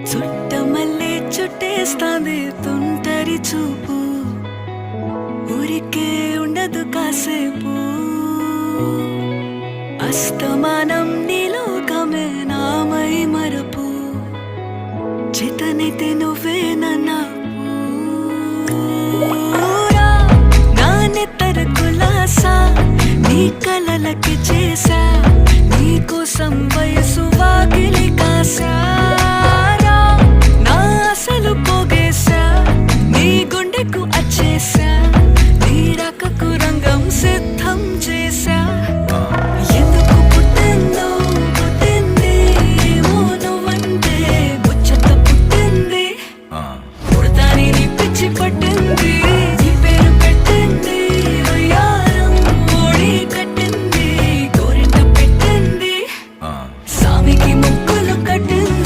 చుట్టమల్లే చుట్టేస్తాంది తుంటరి చూపు, ఊరికే ఉండదు కాసేపు. అస్తమానం నీలోకమే నామై మరపు, చేతనైతే నువ్వే నన్నా నా నెత్తర కులాసా, నీ కలలకి చేసా, నీ కోసం వయసు వాకిలి కాసా.